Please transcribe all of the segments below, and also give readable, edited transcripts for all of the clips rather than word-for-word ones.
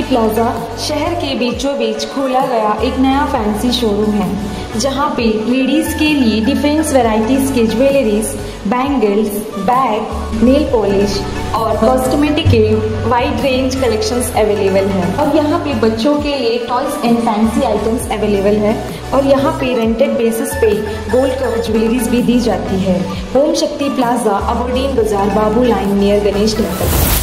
Plaza शहर के बीचों बीच खोला गया एक नया फैंसी शोरूम है, जहां पे लेडीज के लिए डिफरेंट वैरायटीज के jewelleries, bangles, bag, nail polish और कॉस्मेटिक के वाइड रेंज कलेक्शंस अवेलेबल है। और यहाँ पे बच्चों के लिए toys and fancy items available है। और यहाँ पे रेंटेड बेसिस पे गोल्ड कवर ज्वेलरीज भी दी जाती है। ओम शक्ति प्लाजा, अबोडीन बाजार, बाबू लाइन नियर गणेश टेम्पल।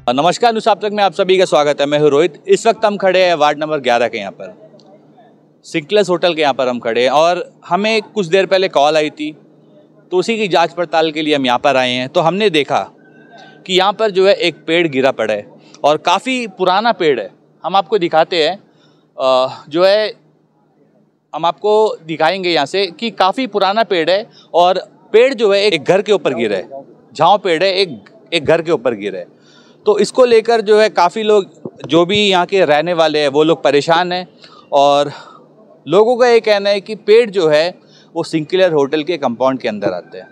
नमस्कार, न्यूज़ आप तक में आप सभी का स्वागत है। मैं हूं रोहित। इस वक्त हम खड़े हैं वार्ड नंबर 11 के यहाँ पर, सिंक्लेस होटल के यहाँ पर हम खड़े हैं और हमें कुछ देर पहले कॉल आई थी, तो उसी की जांच पड़ताल के लिए हम यहाँ पर आए हैं। तो हमने देखा कि यहाँ पर जो है एक पेड़ गिरा पड़ा है और काफ़ी पुराना पेड़ है। हम आपको दिखाते हैं, जो है हम आपको दिखाएंगे यहाँ से कि काफ़ी पुराना पेड़ है और पेड़ जो है एक घर के ऊपर गिरा है। झाँव पेड़ है, एक घर के ऊपर गिरा है। तो इसको लेकर जो है काफ़ी लोग जो भी यहाँ के रहने वाले हैं वो लोग परेशान हैं और लोगों का ये कहना है कि पेड़ जो है वो सिंक्लेयर होटल के कंपाउंड के अंदर आते हैं।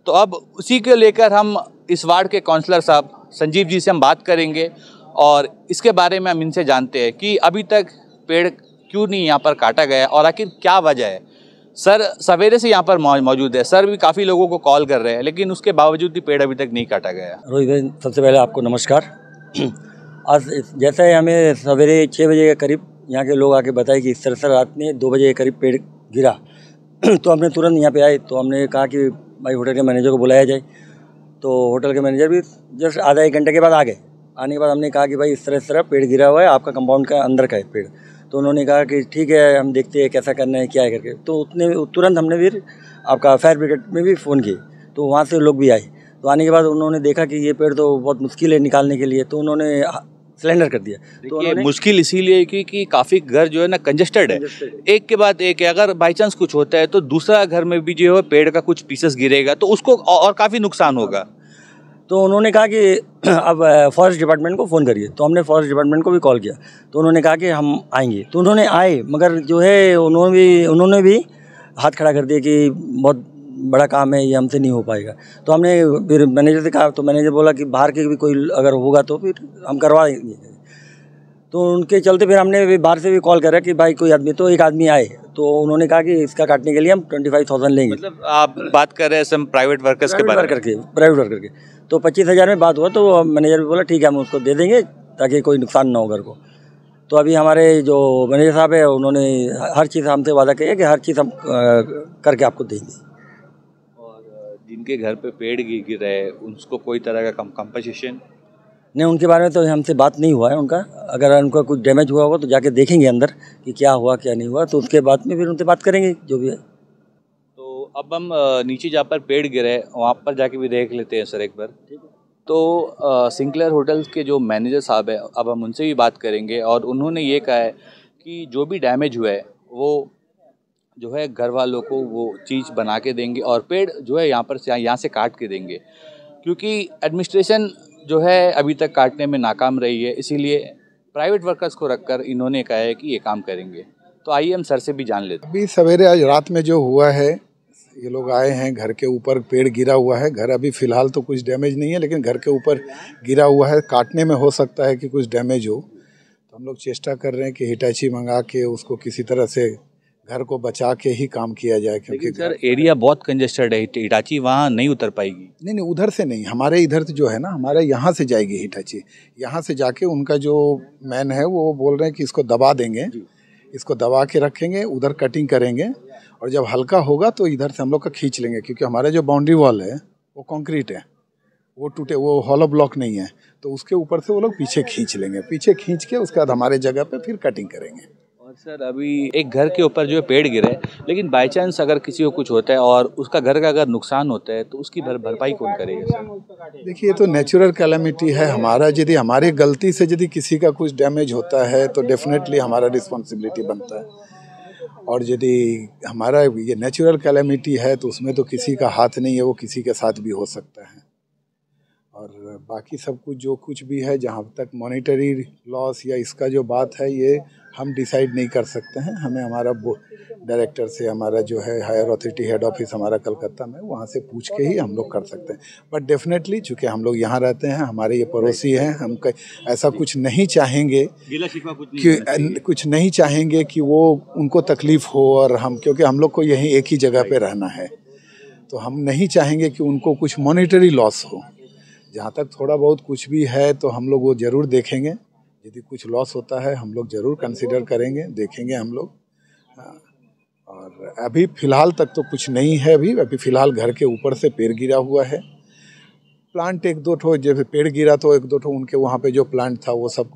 तो अब उसी को लेकर हम इस वार्ड के काउंसलर साहब संजीव जी से हम बात करेंगे और इसके बारे में हम इनसे जानते हैं कि अभी तक पेड़ क्यों नहीं यहाँ पर काटा गया और आखिर क्या वजह है। सर सवेरे से यहाँ पर मौजूद है, सर भी काफ़ी लोगों को कॉल कर रहे हैं, लेकिन उसके बावजूद भी पेड़ अभी तक नहीं काटा गया। रोहित भाई, सबसे पहले आपको नमस्कार। आज जैसा है हमें सवेरे 6 बजे के करीब यहाँ के लोग आके बताए कि इस तरह से रात में 2 बजे के करीब पेड़ गिरा। तो हमने तुरंत यहाँ पे आए, तो हमने कहा कि भाई होटल के मैनेजर को बुलाया जाए। तो होटल के मैनेजर भी जस्ट आधा 1 घंटे के बाद आ गए। आने के बाद हमने कहा कि भाई इस तरह पेड़ गिरा हुआ है, आपका कंपाउंड का अंदर का है पेड़। तो उन्होंने कहा कि ठीक है, हम देखते हैं कैसा करना है, क्या है करके। तो उतने तुरंत हमने फिर आपका फायर ब्रिगेड में भी फ़ोन किए, तो वहाँ से लोग भी आए। तो आने के बाद उन्होंने देखा कि ये पेड़ तो बहुत मुश्किल है निकालने के लिए, तो उन्होंने सिलेंडर कर दिया। तो ये मुश्किल इसीलिए क्योंकि काफ़ी घर जो है ना कंजेस्टेड है, एक के बाद एक है। अगर बाई चांस कुछ होता है तो दूसरा घर में भी जो है पेड़ का कुछ पीसेस गिरेगा तो उसको और काफ़ी नुकसान होगा। तो उन्होंने कहा कि अब फॉरेस्ट डिपार्टमेंट को फ़ोन करिए। तो हमने फॉरेस्ट डिपार्टमेंट को भी कॉल किया, तो उन्होंने कहा कि हम आएंगे। तो उन्होंने आए, मगर जो है उन्होंने भी हाथ खड़ा कर दिया कि बहुत बड़ा काम है, ये हमसे नहीं हो पाएगा। तो हमने फिर मैनेजर से कहा, तो मैनेजर बोला कि बाहर के भी कोई अगर होगा तो फिर हम करवा देंगे। तो उनके चलते फिर हमने बाहर से भी कॉल करा कि भाई कोई आदमी, तो एक आदमी आए। तो उन्होंने कहा कि इसका काटने के लिए हम 25,000 लेंगे। मतलब आप बात कर रहे हैं सब प्राइवेट वर्कर्स के बारे में? प्राइवेट वर्कर के। तो 25,000 में बात हुआ, तो मैनेजर भी बोला ठीक है, हम उसको दे देंगे ताकि कोई नुकसान ना हो घर को। तो अभी हमारे जो मैनेजर साहब है उन्होंने हर चीज़ हमसे वादा किया कि हर चीज़ हम करके आपको देंगे। और जिनके घर पे पेड़ गिर रहे हैं उसको कोई तरह का कंपनसेशन नहीं, उनके बारे में तो हमसे बात नहीं हुआ है उनका। अगर उनका कुछ डैमेज हुआ होगा तो जाके देखेंगे अंदर कि क्या हुआ क्या नहीं हुआ, तो उसके बाद में फिर उनसे बात करेंगे जो भी है। तो अब हम नीचे जहाँ पर पेड़ गिरे वहाँ पर जाके भी देख लेते हैं सर एक बार। तो सिंक्लेयर होटल्स के जो मैनेजर साहब है, अब हम उनसे भी बात करेंगे और उन्होंने ये कहा है कि जो भी डैमेज हुआ है वो जो है घर वालों को वो चीज़ बना के देंगे और पेड़ जो है यहाँ से काट के देंगे, क्योंकि एडमिनिस्ट्रेशन जो है अभी तक काटने में नाकाम रही है। इसीलिए प्राइवेट वर्कर्स को रखकर इन्होंने कहा है कि ये काम करेंगे। तो आइए हम सर से भी जान लेते हैं। अभी सवेरे आज रात में जो हुआ है, ये लोग आए हैं, घर के ऊपर पेड़ गिरा हुआ है। घर अभी फ़िलहाल तो कुछ डैमेज नहीं है, लेकिन घर के ऊपर गिरा हुआ है, काटने में हो सकता है कि कुछ डैमेज हो। तो हम लोग चेष्टा कर रहे हैं कि हिटाची मंगा के उसको किसी तरह से घर को बचा के ही काम किया जाए, क्योंकि सर एरिया बहुत कंजेस्टेड है, हिटाची वहाँ नहीं उतर पाएगी। नहीं, उधर से नहीं, हमारे इधर जो है ना, हमारे यहाँ से जाएगी हिटाची। यहाँ से जाके उनका जो मैन है वो बोल रहे हैं कि इसको दबा देंगे, इसको दबा के रखेंगे, उधर कटिंग करेंगे और जब हल्का होगा तो इधर से हम लोग का खींच लेंगे, क्योंकि हमारे जो बाउंड्री वॉल है वो कंक्रीट है, वो टूटे, वो हॉलो ब्लॉक नहीं है। तो उसके ऊपर से वो लोग पीछे खींच लेंगे, पीछे खींच के उसके बाद हमारे जगह पे फिर कटिंग करेंगे। और सर अभी एक घर के ऊपर जो है पेड़ गिरे, लेकिन बाई चांस अगर किसी को कुछ होता है और उसका घर का अगर नुकसान होता है तो उसकी भरपाई कौन करेगा सर? देखिए, ये तो नेचुरल कैलेमिटी है। हमारी गलती से यदि किसी का कुछ डैमेज होता है तो डेफिनेटली हमारा रिस्पॉन्सिबिलिटी बनता है। और यदि हमारा ये नेचुरल कैलेमिटी है तो उसमें तो किसी का हाथ नहीं है, वो किसी के साथ भी हो सकता है। और बाकी सब कुछ जो कुछ भी है, जहाँ तक मॉनेटरी लॉस या इसका जो बात है, ये हम डिसाइड नहीं कर सकते हैं। हमें हमारा डायरेक्टर से, हमारा जो है हायर अथॉरिटी हेड ऑफिस हमारा कलकत्ता में, वहाँ से पूछ के ही हम लोग कर सकते हैं। बट डेफिनेटली चूँकि हम लोग यहाँ रहते हैं, हमारे ये पड़ोसी हैं, हम ऐसा कुछ नहीं चाहेंगे कि कुछ नहीं चाहेंगे कि वो उनको तकलीफ़ हो, और हम, क्योंकि हम लोग को यहीं एक ही जगह पे रहना है, तो हम नहीं चाहेंगे कि उनको कुछ मॉनेटरी लॉस हो। जहाँ तक थोड़ा बहुत कुछ भी है तो हम लोग वो ज़रूर देखेंगे। यदि कुछ लॉस होता है हम लोग ज़रूर कंसिडर करेंगे, देखेंगे हम लोग। और अभी फ़िलहाल तक तो कुछ नहीं है। अभी फ़िलहाल घर के ऊपर से पेड़ गिरा हुआ है। प्लांट एक दो ठो, जैसे पेड़ गिरा तो एक दो ठो उनके वहाँ पे जो प्लांट था वो सब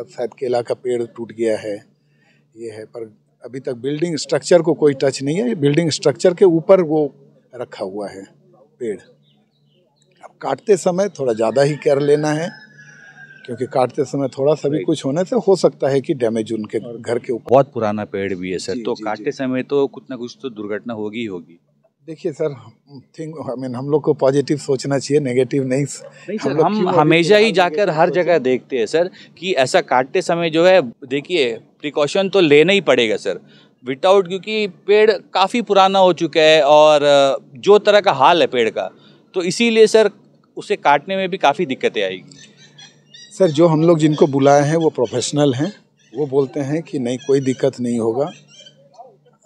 शायद केला का पेड़ टूट गया है, ये है। पर अभी तक बिल्डिंग स्ट्रक्चर को कोई टच नहीं है। बिल्डिंग स्ट्रक्चर के ऊपर वो रखा हुआ है पेड़। अब काटते समय थोड़ा ज़्यादा ही केयर लेना है, क्योंकि काटते समय थोड़ा सा भी कुछ होने से हो सकता है कि डैमेज उनके घर के ऊपर। बहुत पुराना पेड़ भी है सर, तो काटते समय तो कुछ ना कुछ तो दुर्घटना होगी ही होगी। देखिए सर, हम लोग को पॉजिटिव सोचना चाहिए, नेगेटिव नहीं सर, हम हमेशा ही जाकर हर जगह देखते हैं सर कि ऐसा काटते समय जो है, देखिए प्रिकॉशन तो लेना ही पड़ेगा सर, विदाउट, क्योंकि पेड़ काफ़ी पुराना हो चुका है और जो तरह का हाल है पेड़ का, तो इसीलिए सर उसे काटने में भी काफ़ी दिक्कतें आएगी। सर, जो हम लोग जिनको बुलाए हैं वो प्रोफेशनल हैं, वो बोलते हैं कि नहीं कोई दिक्कत नहीं होगा,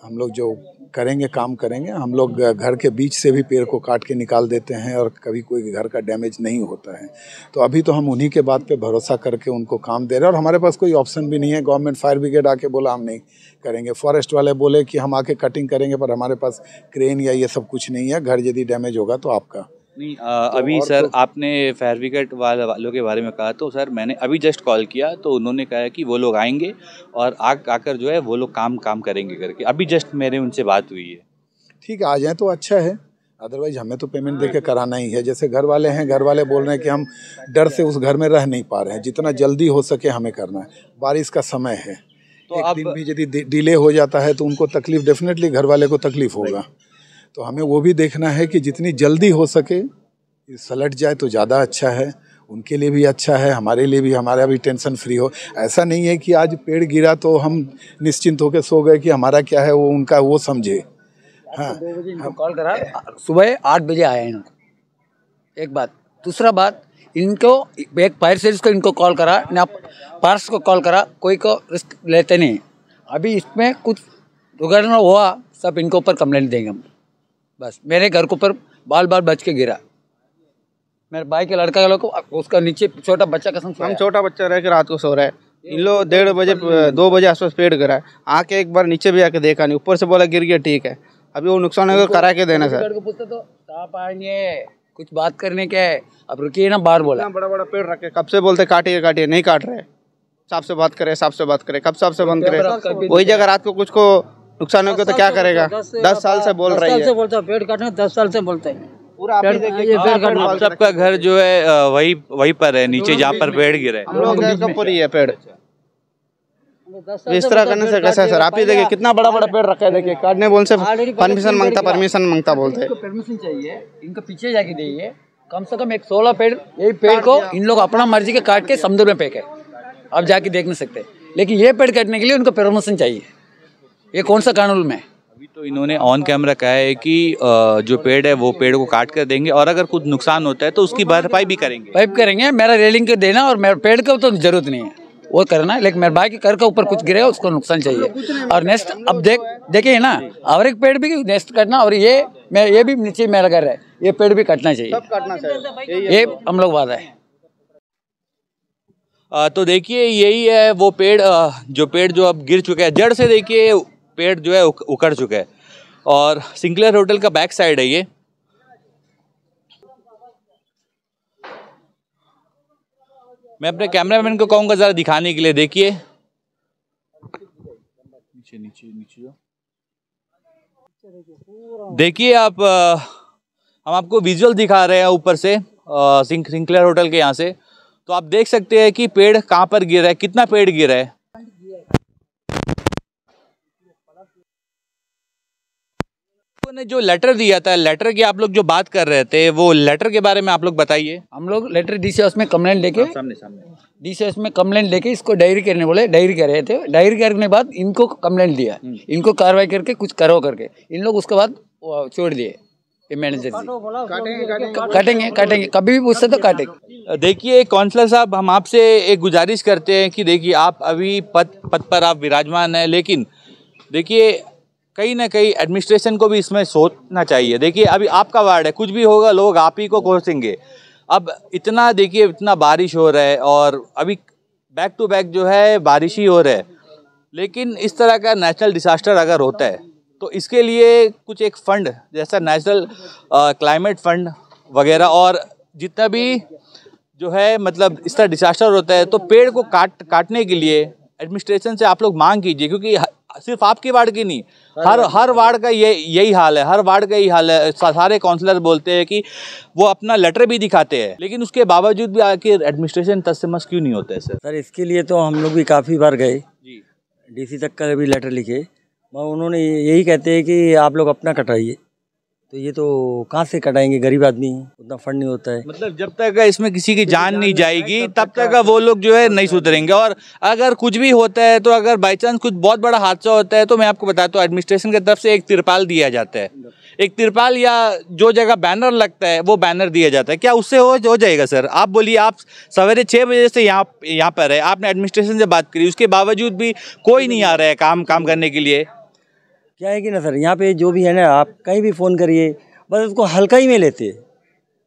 हम लोग जो करेंगे काम करेंगे। हम लोग घर के बीच से भी पेड़ को काट के निकाल देते हैं और कभी कोई घर का डैमेज नहीं होता है। तो अभी तो हम उन्हीं के बात पे भरोसा करके उनको काम दे रहे हैं, और हमारे पास कोई ऑप्शन भी नहीं है। गवर्नमेंट फायर ब्रिगेड आके बोला हम नहीं करेंगे, फॉरेस्ट वाले बोले कि हम आके कटिंग करेंगे, पर हमारे पास क्रेन या ये सब कुछ नहीं है। घर यदि डैमेज होगा तो आपका नहीं। अभी सर आपने फायर ब्रिगेड वालों के बारे में कहा, तो सर मैंने अभी जस्ट कॉल किया तो उन्होंने कहा कि वो लोग आएंगे और आकर जो है वो लोग काम करेंगे करके। अभी जस्ट मेरे उनसे बात हुई है। ठीक है, आ जाए तो अच्छा है, अदरवाइज हमें तो पेमेंट देके कराना ही है। जैसे घर वाले हैं, घर वाले बोल रहे हैं कि हम डर से उस घर में रह नहीं पा रहे हैं, जितना जल्दी हो सके हमें करना है। बारिश का समय है, तो एक दिन भी यदि डिले हो जाता है तो उनको तकलीफ, डेफिनेटली घर वाले को तकलीफ होगा। तो हमें वो भी देखना है कि जितनी जल्दी हो सके सलट जाए तो ज़्यादा अच्छा है, उनके लिए भी अच्छा है, हमारे लिए भी, हमारा भी टेंशन फ्री हो। ऐसा नहीं है कि आज पेड़ गिरा तो हम निश्चिंत होकर सो गए कि हमारा क्या है वो उनका वो समझे। हाँ, 2 बजे इनको कॉल करा, सुबह 8 बजे आया इनको। एक बात, दूसरा बात, इनको एक फायर सर्विस को इनको कॉल करा ना, पार्स को कॉल करा, कोई को रिस्क लेते नहीं। अभी इसमें कुछ दुर्घटना हुआ सब इनके ऊपर कंप्लेंट देंगे हम। बस मेरे घर के ऊपर बाल बच के गिरा, मेरे भाई के लड़का लोग को, उसका नीचे छोटा बच्चा कसम, हम छोटा बच्चा रह के रात को सो रहा है। इन लोग 1:30 बजे 2 बजे आसपास पेड़ गिरा है, आके एक बार नीचे भी आके देखा नहीं, ऊपर से बोला गिर गया, ठीक है। अभी वो नुकसान है करा के देना सर। पूछते तो आप आएंगे, कुछ बात करने के है, अब रुकिए ना, बाहर बोला। बड़ा बड़ा पेड़ रखे, कब से बोलते काटिए, नहीं काट रहे। साफ से बात करे, कब साफ से बंद करे। वही जगह रात को कुछ को नुकसान हो गया तो क्या करेगा। 10 साल से बोल रही है, पेड़ काटने 10 साल से बोलते हैं। पूरा आप देखिए, सबका घर जो है वही पर है, नीचे जहाँ पर पेड़ गिरे। हम लोग घर पर ही है पेड़। इस तरह करने से कैसा है सर? आप ही देखिए कितना बड़ा पेड़ रखा है, देखिए काटने बोल से परमिशन मांगता बोलते। परमिशन चाहिए, इनको पीछे जाके दीजिए, कम से कम एक 16 पेड़, यही पेड़ को इन लोग अपना मर्जी के काट के समुद्र में फेंके, अब जाके देख नहीं सकते। लेकिन ये पेड़ काटने के लिए उनको परमिशन चाहिए, ये कौन सा कानून में? अभी तो इन्होंने ऑन कैमरा कहा है कि जो पेड़ है वो पेड़ को काट कर देंगे, और अगर कुछ नुकसान होता है तो उसकी भरपाई भी करेंगे। मेरा रेलिंग के देना, और मेरे पेड़ को तो जरूरत नहीं है वो करना, लेकिन मेरे भाई के घर के ऊपर कुछ गिरे उसको नुकसान चाहिए। और नेक्स्ट अब देखिए ना, और एक पेड़ भी नेक्स्ट काटना, और ये भी नीचे मेरा घर है, ये पेड़ भी काटना चाहिए, ये हम लोग वादा है। तो देखिए यही है वो पेड़, जो अब गिर चुका है जड़ से। देखिए पेड़ जो है उखड़ चुका है, और सिंक्लेयर होटल का बैक साइड है ये। मैं अपने कैमरामैन को कहूँगा ज़रा दिखाने के लिए। देखिए नीचे देखिए आप, हम आपको विजुअल दिखा रहे हैं ऊपर से सिंक्लेयर होटल के यहाँ से, तो आप देख सकते हैं कि पेड़ कहाँ पर गिरा है, कितना पेड़ गिरा है। लोगों ने जो लेटर दिया था, लेटर की आप लोग जो बात कर रहे थे, वो लेटर के बारे में आप लोग बताइए। हम लोग लेटर डीसीएस में कंप्लेंट लेके सामने डीसीएस में कंप्लेंट लेके इसको डायरी करने बोले, डायरी कर रहे थे। डायरी करने के बाद इनको कंप्लेंट दिया, इनको कार्रवाई करके कुछ करो करके इन लोग उसके बाद छोड़ दिए। मैनेजर काटेंगे कभी भी पूछते तो काटेंगे। देखिए काउंसलर साहब, हम आपसे एक गुजारिश करते हैं कि देखिए आप अभी पद पर आप विराजमान हैं, लेकिन देखिए कहीं ना कहीं एडमिनिस्ट्रेशन को भी इसमें सोचना चाहिए। देखिए अभी आपका वार्ड है, कुछ भी होगा लोग आप ही को कोसेंगे। अब इतना देखिए इतना बारिश हो रहा है और अभी बैक टू बैक जो है बारिश ही हो रहा है, लेकिन इस तरह का नेशनल डिसास्टर अगर होता है तो इसके लिए कुछ एक फंड जैसा नेशनल क्लाइमेट फंड वगैरह और जितना भी जो है मतलब इस तरह डिसास्टर होता है तो पेड़ को काटने के लिए एडमिनिस्ट्रेशन से आप लोग मांग कीजिए, क्योंकि सिर्फ आपके वार्ड की नहीं, हर वार्ड का यही हाल है। हर वार्ड का यही हाल है। सारे काउंसलर बोलते हैं कि वो अपना लेटर भी दिखाते हैं, लेकिन उसके बावजूद भी आखिर एडमिनिस्ट्रेशन तस्मस क्यों नहीं होता है सर? सर इसके लिए तो हम लोग भी काफ़ी बार गए जी, डीसी तक का भी लेटर लिखे, मगर उन्होंने यही कहते हैं कि आप लोग अपना कटाइए। तो ये तो कहाँ से कटाएंगे, गरीब आदमी, उतना फंड नहीं होता है। मतलब जब तक इसमें किसी की जान नहीं जाएगी तब तक वो लोग जो है नहीं सुधरेंगे। और अगर कुछ भी होता है तो अगर बाई चांस कुछ बहुत बड़ा हादसा होता है तो मैं आपको बताता हूँ एडमिनिस्ट्रेशन की तरफ से एक तिरपाल दिया जाता है, एक तिरपाल या जो जगह बैनर लगता है वो बैनर दिया जाता है। क्या उससे हो जाएगा सर? आप बोलिए, आप सवेरे 6 बजे से यहाँ पर है, आपने एडमिनिस्ट्रेशन से बात करी, उसके बावजूद भी कोई नहीं आ रहा है काम करने के लिए। क्या है कि ना सर, यहाँ पे जो भी है ना, आप कहीं भी फ़ोन करिए बस उसको हल्का ही में लेते,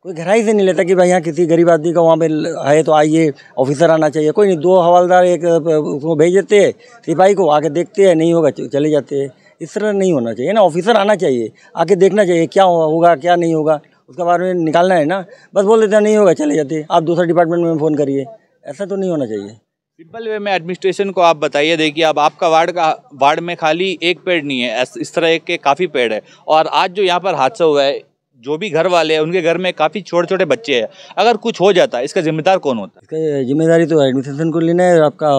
कोई गहराई से नहीं लेता कि भाई यहाँ किसी गरीब आदमी का वहाँ पे है तो आइए, ऑफिसर आना चाहिए। कोई नहीं, 2 हवलदार एक उसको भेज देते हैं, सिपाही को आके देखते हैं, नहीं होगा चले जाते हैं। इस तरह नहीं होना चाहिए ना, ऑफिसर आना चाहिए, आके देखना चाहिए क्या होगा क्या नहीं होगा, उसके बारे में निकालना है ना। बस बोल देते हैं नहीं होगा चले जाते, आप दूसरे डिपार्टमेंट में फ़ोन करिए, ऐसा तो नहीं होना चाहिए। सिंपल वे में एडमिनिस्ट्रेशन को आप बताइए। देखिए अब आपका वार्ड में खाली एक पेड़ नहीं है, इस तरह के काफ़ी पेड़ है। और आज जो यहाँ पर हादसा हुआ है, जो भी घर वाले हैं उनके घर में काफ़ी छोटे छोटे बच्चे हैं, अगर कुछ हो जाता है इसका जिम्मेदार कौन होता है? इसका जिम्मेदारी तो एडमिनिस्ट्रेशन को लेना है आपका,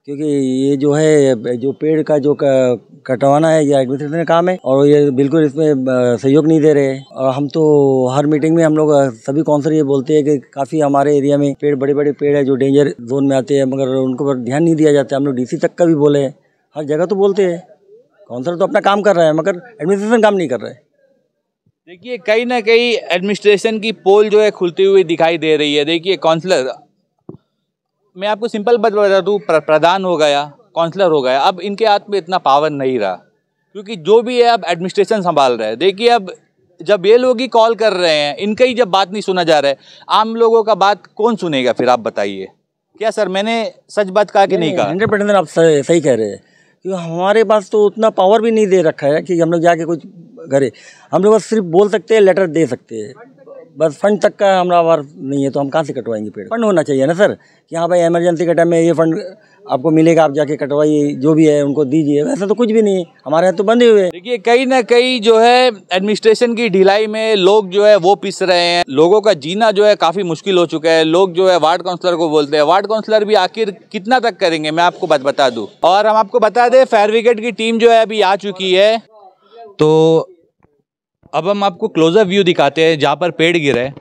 क्योंकि ये जो है जो पेड़ का जो कटवाना है ये एडमिनिस्ट्रेशन का काम है और ये बिल्कुल इसमें सहयोग नहीं दे रहे। और हम तो हर मीटिंग में हम लोग सभी काउंसलर ये बोलते हैं कि काफ़ी हमारे एरिया में बड़े बड़े पेड़ है जो डेंजर जोन में आते हैं, मगर उनको पर ध्यान नहीं दिया जाता। हम लोग डीसी तक का भी बोले, हर जगह तो बोलते हैं। काउंसलर तो अपना काम कर रहा है मगर एडमिनिस्ट्रेशन काम नहीं कर रहा है। देखिए कहीं ना कहीं एडमिनिस्ट्रेशन की पोल जो है खुलती हुई दिखाई दे रही है। देखिए काउंसलर, मैं आपको सिंपल बात बता दूँ, प्रधान हो गया, काउंसलर हो गया, अब इनके हाथ में इतना पावर नहीं रहा, क्योंकि जो भी है अब एडमिनिस्ट्रेशन संभाल रहा है। देखिए अब जब ये लोग ही कॉल कर रहे हैं, इनका ही जब बात नहीं सुना जा रहा है, आम लोगों का बात कौन सुनेगा फिर? आप बताइए। क्या सर मैंने सच बात कहा कि नहीं कहा? 100% आप सही कह रहे हैं, क्योंकि हमारे पास तो उतना पावर भी नहीं दे रखा है कि हम लोग जाके कुछ करे। हम लोग बस सिर्फ बोल सकते हैं, लेटर दे सकते हैं, बस फंड तक का हमारा वार नहीं है तो हम कहाँ से कटवाएंगे पेड़? फंड होना चाहिए ना सर, कि हाँ भाई इमरजेंसी के टाइम में ये फंड आपको मिलेगा, आप जाके कटवाइए, जो भी है उनको दीजिए। वैसा तो कुछ भी नहीं है, हमारे यहाँ तो बंधे हुए हैं। देखिए कहीं ना कहीं जो है एडमिनिस्ट्रेशन की ढिलाई में लोग जो है वो पिस रहे हैं, लोगों का जीना जो है काफ़ी मुश्किल हो चुका है। लोग जो है वार्ड काउंसलर को बोलते हैं, वार्ड काउंसलर भी आखिर कितना तक करेंगे? मैं आपको बता दूं, और हम आपको बता दें फायर ब्रिगेड की टीम जो है अभी आ चुकी है। तो अब हम आपको क्लोजर व्यू दिखाते हैं जहाँ पर पेड़ गिरे हैं।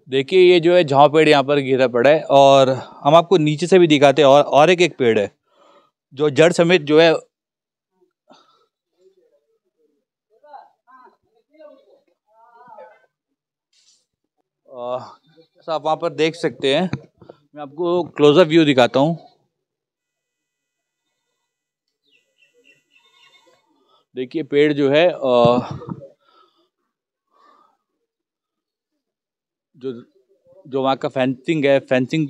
देखिए ये जो है झाव पेड़ यहाँ पर गिरा पड़ा है, और हम आपको नीचे से भी दिखाते हैं और एक पेड़ है जो जड़ समेत जो है आप वहाँ पर देख सकते हैं। मैं आपको क्लोजर व्यू दिखाता हूँ। देखिए पेड़ जो है जो वहाँ का फेंसिंग है, फेंसिंग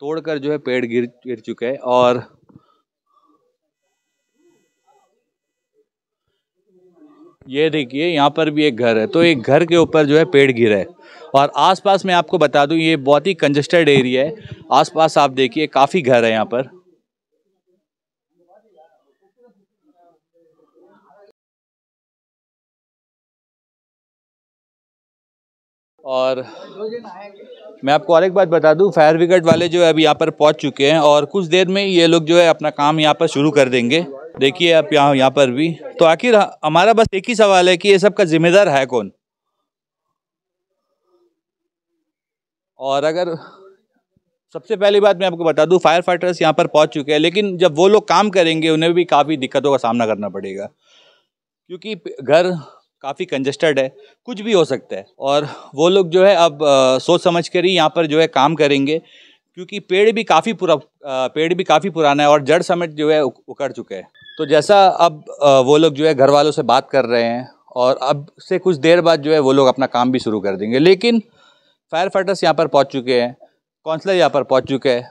तोड़कर जो है पेड़ गिर चुका है। और ये देखिए यहाँ पर भी एक घर है, तो एक घर के ऊपर जो है पेड़ गिरा है। और आसपास मैं आपको बता दूं ये बहुत ही कंजेस्टेड एरिया है। आसपास आप देखिए काफ़ी घर है यहाँ पर। और मैं आपको और एक बात बता दूं, फायर ब्रिगेड वाले जो है अभी यहाँ पर पहुँच चुके हैं और कुछ देर में ये लोग जो है अपना काम यहाँ पर शुरू कर देंगे। देखिए आप यहाँ पर भी। तो आखिर हमारा बस एक ही सवाल है कि ये सब का जिम्मेदार है कौन? और अगर सबसे पहली बात मैं आपको बता दूं, फायर फाइटर्स यहाँ पर पहुँच चुके हैं, लेकिन जब वो लोग काम करेंगे उन्हें भी काफ़ी दिक्कतों का सामना करना पड़ेगा, क्योंकि घर काफ़ी कंजेस्टेड है, कुछ भी हो सकता है। और वो लोग जो है अब सोच समझ कर ही यहाँ पर जो है काम करेंगे, क्योंकि पेड़ भी काफ़ी पुराना है और जड़ समेत जो है उखड़ चुके हैं। तो जैसा अब वो लोग जो है घर वालों से बात कर रहे हैं और अब से कुछ देर बाद जो है वो लोग अपना काम भी शुरू कर देंगे। लेकिन फायर फाइटर्स यहाँ पर पहुँच चुके हैं, काउंसलर यहाँ पर पहुँच चुके हैं,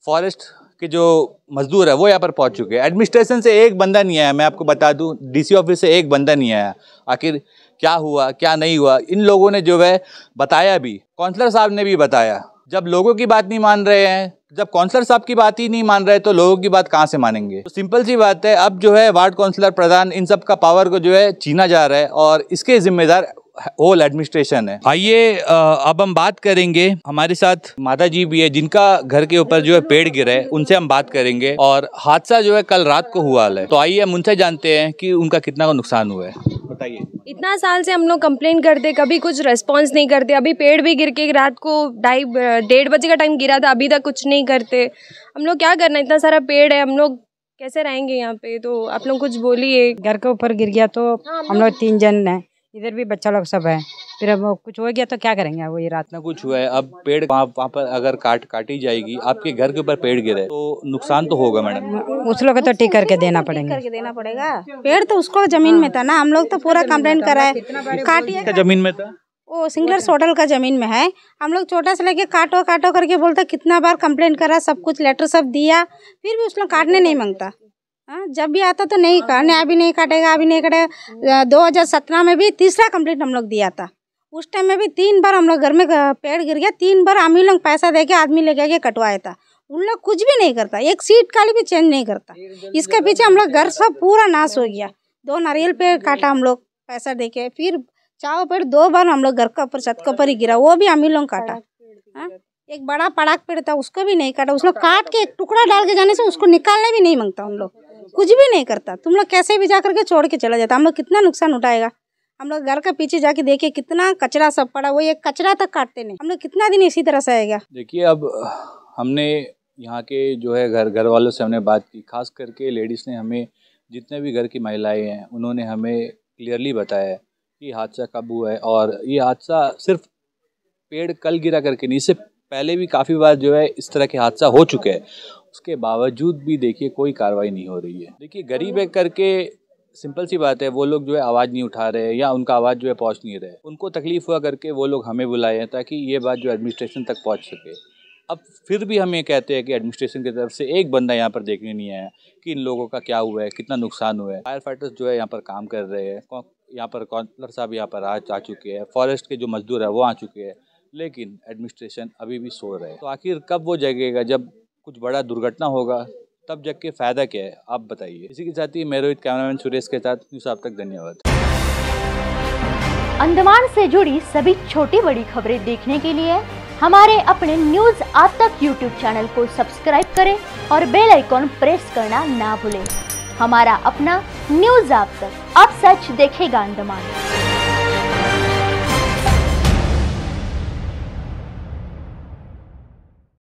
फॉरेस्ट के जो मजदूर है वो यहाँ पर पहुँच चुके हैं। एडमिनिस्ट्रेशन से एक बंदा नहीं आया, मैं आपको बता दूं, डीसी ऑफिस से एक बंदा नहीं आया। आखिर क्या हुआ क्या नहीं हुआ, इन लोगों ने जो है बताया भी, काउंसलर साहब ने भी बताया। जब लोगों की बात नहीं मान रहे हैं, जब काउंसलर साहब की बात ही नहीं मान रहे, तो लोगों की बात कहाँ से मानेंगे? तो सिंपल सी बात है, अब जो है वार्ड काउंसलर, प्रधान, इन सब का पावर को जो है छीना जा रहा है और इसके जिम्मेदार होल एडमिनिस्ट्रेशन है। आइए अब हम बात करेंगे, हमारे साथ माता जी भी है जिनका घर के ऊपर जो है पेड़ गिरा है, उनसे हम बात करेंगे। और हादसा जो है कल रात को हुआ है, तो आइए हम उनसे जानते हैं कि उनका कितना नुकसान हुआ है। बताइए। इतना साल से हम लोग कंप्लेन करते, कभी कुछ रिस्पॉन्स नहीं करते। अभी पेड़ भी गिर के रात को 1:30 बजे का टाइम गिरा था, अभी तक कुछ नहीं करते। हम लोग क्या करना, इतना सारा पेड़ है, हम लोग कैसे रहेंगे यहाँ पे? तो आप लोग कुछ बोलिए। घर के ऊपर गिर गया तो हम लोग 3 जन है, इधर भी बच्चा लोग सब है, फिर अब कुछ हो गया तो क्या करेंगे? वो ये रात ना कुछ हुआ है, अब पेड़ वहाँ पर अगर काटी जाएगी, आपके घर के ऊपर पेड़ गिरे तो नुकसान तो होगा मैडम। उस लोग को तो ठीक करके देना पड़ेगा। पेड़ तो उसको जमीन में था ना, हम लोग तो पूरा कंप्लेंट करा है। काटिए जमीन में था, वो सिंगलर्स होटल का जमीन में है। हम लोग छोटा से लेके काटो करके बोलते, कितना बार कंप्लेंट करा, सब कुछ लेटर सब दिया, फिर भी उस लोग काटने नहीं मांगता। जब भी आता तो नहीं काटने, अभी नहीं काटेगा, अभी नहीं काटेगा। 2017 में भी तीसरा कंप्लेंट हम लोग दिया था, उस टाइम में भी 3 बार हम लोग घर में पेड़ गिर गया, 3 बार हम ही लोग पैसा देके आदमी लेके आके कटवाया था। उन लोग कुछ भी नहीं करता, एक सीट काली भी चेंज नहीं करता। इसके पीछे हम लोग घर सब पूरा नाश हो गया। 2 नारियल पेड़ काटा हम लोग पैसा देके, फिर चाव पेड़ 2 बार हम लोग घर के ऊपर, छत के ऊपर ही गिरा, वो भी हम ही लोग काटा। एक बड़ा पड़ाक पेड़ था, उसको भी नहीं काटा। उस लोग काट के एक टुकड़ा डाल के जाने से उसको निकालने भी नहीं मांगता। हम लोग कुछ भी नहीं करता, तुम लोग कैसे भी जा करके छोड़ के चला जाता। हम लोग कितना नुकसान उठाएगा? हम लोग घर के पीछे जाके देखे कितना कचरा सब पड़ा, वो एक कचरा तक काटते नहीं। हम लोग कितना दिन इसी तरह से आएगा? देखिए, अब हमने यहाँ के जो है घर वालों से हमने बात की, खास करके लेडीज़ ने हमें, जितने भी घर की महिलाएं हैं उन्होंने हमें क्लियरली बताया कि हादसा कब हुआ है। और ये हादसा सिर्फ पेड़ कल गिरा करके नहीं, इससे पहले भी काफ़ी बार जो है इस तरह के हादसा हो चुके हैं। उसके बावजूद भी देखिए कोई कार्रवाई नहीं हो रही है। देखिए, गरीब है करके सिंपल सी बात है, वो लोग जो है आवाज़ नहीं उठा रहे या उनका आवाज़ जो है पहुंच नहीं रहे। उनको तकलीफ हुआ करके वो लोग हमें बुलाए हैं ताकि ये बात जो एडमिनिस्ट्रेशन तक पहुंच सके। अब फिर भी हम ये कहते हैं कि एडमिनिस्ट्रेशन की तरफ से एक बंदा यहाँ पर देखने नहीं आया कि इन लोगों का क्या हुआ है, कितना नुकसान हुआ है। फायर फाइटर्स जो है यहाँ पर काम कर रहे हैं, यहाँ पर काउंसलर साहब यहाँ पर आ चुके हैं, फॉरेस्ट के जो मजदूर है वो आ चुके हैं, लेकिन एडमिनिस्ट्रेशन अभी भी सो रहे हैं। तो आखिर कब वो जगेगा? जब कुछ बड़ा दुर्घटना होगा तब जग के फायदा क्या है, आप बताइए। इसी के साथ ही मैं रोहित, कैमरामैन सुरेश के साथ न्यूज़ आप तक। धन्यवाद। अंडमान से जुड़ी सभी छोटी बड़ी खबरें देखने के लिए हमारे अपने न्यूज़ आज तक यूट्यूब चैनल को सब्सक्राइब करें और बेल आइकॉन प्रेस करना ना भूलें। हमारा अपना न्यूज़ आज तक, अब सच देखेगा अंडमान।